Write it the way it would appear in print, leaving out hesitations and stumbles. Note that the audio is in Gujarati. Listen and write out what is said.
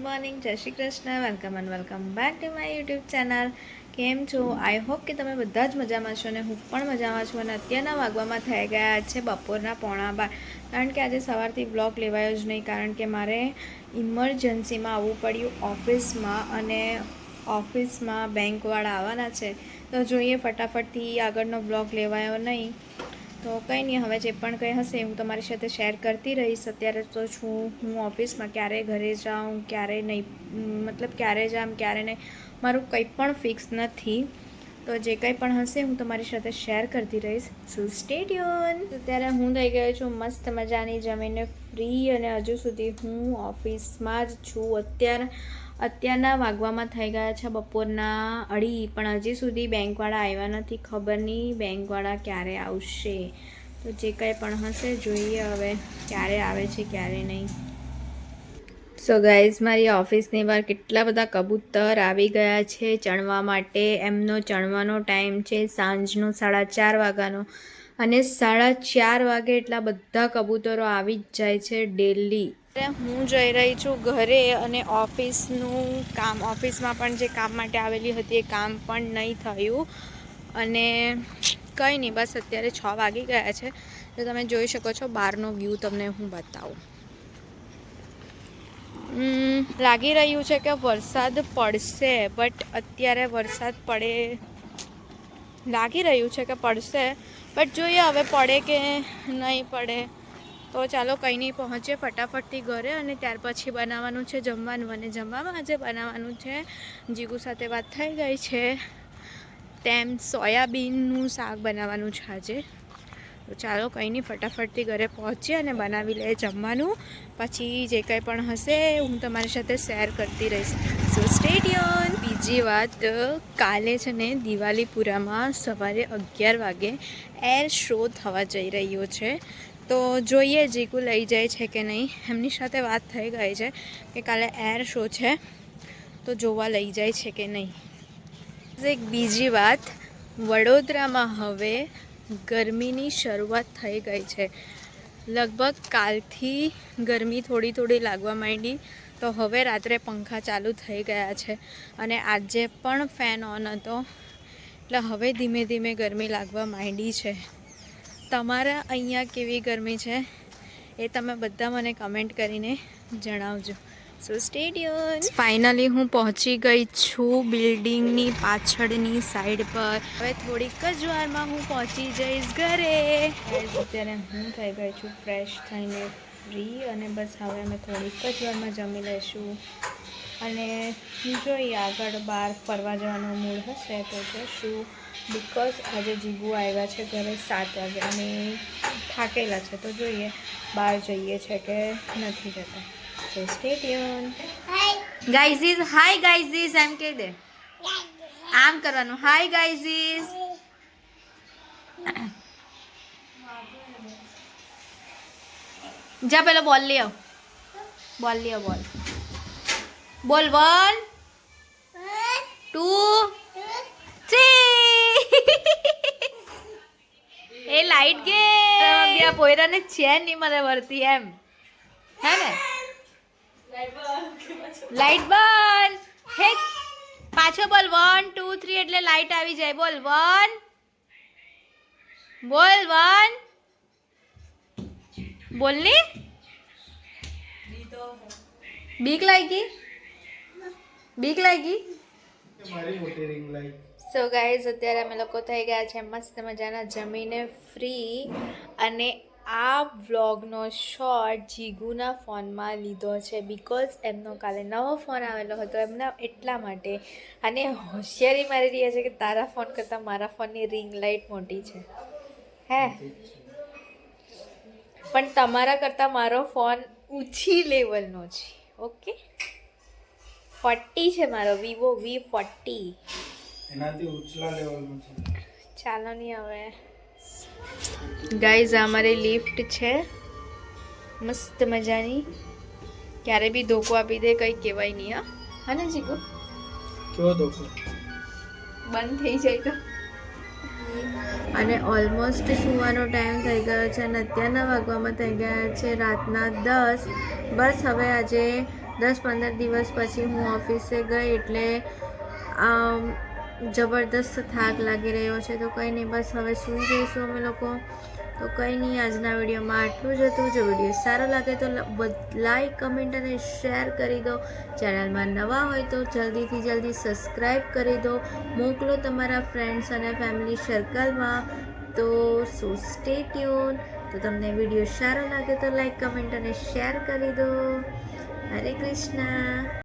મોર્નિંગ, જય Shri Krishna, welcome and welcome back to my YouTube channel. કેમ છો? આઈ હોપ કે તમે બધા જ મજામાં છો અને હું પણ મજામાં છું. અને અત્યારના વાગવામાં થઈ ગયા છે બપોરના 11:15, કારણ કે આજે સવારથી બ્લોગ લેવાયો જ નહીં, કારણ કે મારે ઇમરજન્સીમાં આવવું પડ્યું ઓફિસમાં, અને ઓફિસમાં બેંકવાળા આવવાના છે. તો જોઈએ ફટાફટથી આગળનો બ્લોગ લેવાયો નહીં. તો કંઈ નહીં, હવે જે પણ કંઈ હશે હું તમારી સાથે શેર કરતી રહીશ. અત્યારે તો હું ઓફિસમાં, ક્યારે ઘરે જાઉં ક્યારે નહીં, મતલબ ક્યારે જામ ક્યારે નહીં, મારું કંઈ પણ ફિક્સ નથી. તો જે કંઈ પણ હશે હું તમારી સાથે શેર કરતી રહીશ. સો સ્ટે ટ્યુન. અત્યારે હું થઈ ગઈ છું મસ્ત મજાની જમીને ફ્રી, અને હજુ સુધી હું ઓફિસમાં જ છું. અત્યારના વાગવામાં થઈ ગયા છે બપોરના 2:30, પણ હજી સુધી બેંકવાળા આવ્યા નથી. ખબર નહીં બેંકવાળા ક્યારે આવશે. તો જે કંઈ પણ હશે જોઈએ હવે ક્યારે આવે છે ક્યારે નહીં. સો ગાઈઝ, મારી ઓફિસની બહાર કેટલા બધા કબૂતર આવી ગયા છે ચણવા માટે. એમનો ચણવાનો ટાઈમ છે સાંજનો 4:30 વાગ્યાનો, અને 4:30 વાગે એટલા બધા કબૂતરો આવી જ જાય છે ડેલી. હું જઈ રહી છું ઘરે, અને ઓફિસમાં પણ જે કામ માટે આવેલી હતી એ કામ પણ નહીં થયું. અને કંઈ નહીં, બસ અત્યારે 6 વાગી ગયા છે. તો તમે જોઈ શકો છો બહારનો વ્યૂ તમને હું બતાવું. લાગી રહ્યું છે કે વરસાદ પડશે, બટ અત્યારે વરસાદ લાગી રહ્યું છે કે પડશે, બટ જોઈએ હવે પડે કે નહીં પડે. તો ચાલો કંઈ નહીં, પહોંચીએ ફટાફટથી ઘરે, અને ત્યાર પછી બનાવવાનું છે જમવાનું. અને જમવામાં આજે બનાવવાનું છે, જીગુ સાથે વાત થઈ ગઈ છે તેમ સોયાબીનનું શાક બનાવવાનું છે આજે. તો ચાલો કંઈ નહીં, ફટાફટથી ઘરે પહોંચીએ અને બનાવી લઈએ જમવાનું. પછી જે કંઈ પણ હશે હું તમારી સાથે શેર કરતી રહીશ. સો સ્ટે ટ્યુન. બીજી વાત, કાલે છે ને દિવાલીપુરામાં સવારે 11 વાગે એર શો થવા જઈ રહ્યો છે. તો જોઈએ જીગુ લઈ જાય છે કે નહીં. એમની સાથે વાત થઈ ગઈ છે કે કાલે એર શો છે, તો જોવા લઈ જાય છે કે નહીં. એક બીજી વાત, વડોદરામાં હવે ગરમીની શરૂઆત થઈ ગઈ છે. લગભગ કાલથી ગરમી થોડી લાગવા માંડી. તો હવે રાત્રે પંખા ચાલુ થઈ ગયા છે, અને આજે પણ ફેન ઓન હતો. એટલે હવે ધીમે ધીમે ગરમી લાગવા માંડી છે. તમારા અહીંયા કેવી ગરમી છે એ તમે બધા મને કમેન્ટ કરીને જણાવજો. સો સ્ટે ટ્યુન. ફાઇનલી હું પહોંચી ગઈ છું બિલ્ડિંગની પાછળની સાઈડ પર. હવે થોડીક જ વારમાં હું પહોંચી જઈશ ઘરે. અત્યારે હું થઈ ગઈ છું ફ્રેશ થઈને ફ્રી, અને બસ હવે અમે થોડીક જ વારમાં જમી લઈશું. અને જોઈએ આગળ બહાર ફરવા જવાનો મૂડ હશે તો જઈશું. બિકોઝ આજે જીગુ આવ્યા છે ઘરે 7 વાગે, અને થાકેલા છે. તો જોઈએ બહાર જઈએ છે કે નથી જતા. સો સ્ટે ટ્યુન. ગાઈઝીસ, હાય ગાઈઝીસ એમ કહી દે. આમ કરવાનું, હાય ગાઈઝીસ. જા પેલો બોલ લઈ આવ. બોલ 1 2 3. એ લાઈટ ગે પોયરાને ચેન નહીં મને વરતી એમ, હે ને? લાઈટ બંધ. હે પાછો બોલ 1 2 3 એટલે લાઈટ આવી જાય. બોલ 1. બોલ ની. બીક લાગી. સો ગાઈઝ, અત્યારે અમે લોકો થઈ ગયા છે મસ્ત મજાના જમીને ફ્રી, અને આ વ્લોગનો શોર્ટ જીગુના ફોનમાં લીધો છે. બિકોઝ એમનો કાલે નવો ફોન આવેલો હતો એમના, એટલા માટે. અને હોશિયારી મારી રહ્યા છે કે તારા ફોન કરતાં મારા ફોનની રિંગ લાઇટ મોટી છે, હે? પણ તમારા કરતાં મારો ફોન ઊંચી લેવલનો છે. ઓકે, 40 છે મારો, વિવો V40. એનાથી ઉછલા લેવલનું છે. ચાલો નહીં હવે ગાઈઝ, આ અમારી લિફ્ટ છે મસ્ત મજાની. ક્યારે બી ધોકો આપી દે કંઈ કહેવાય નહીં. હા ને જીગુ? કેવો ધોકો? બંધ થઈ જાય તો. અને ઓલમોસ્ટ સુવાનો ટાઈમ થઈ ગયો છે, અને અત્યારના વાગવામાં થઈ ગયા છે રાતના 10. બસ હવે આજે 10-15 દિવસ પછી હું ઓફિસે ગઈ એટલે જબરદસ્ત થાક લાગી રહ્યો છે. તો કંઈ નહીં, બસ હવે સૂઈ જઈશું અમે લોકો. તો કંઈ નહીં, આજના વિડીયોમાં આટલું જ હતું. જો વિડીયો સારો લાગે તો લાઈક, કમેન્ટ અને શેર કરી દો. ચેનલમાં નવા હોય તો જલ્દી સબસ્ક્રાઈબ કરી દો. મોકલો તમારા ફ્રેન્ડ્સ અને ફેમિલી સર્કલમાં. તો સ્ટે ટ્યુન. તો તમને વિડીયો સારો લાગે તો લાઈક, કમેન્ટ અને શેર કરી દો. હરે કૃષ્ણ.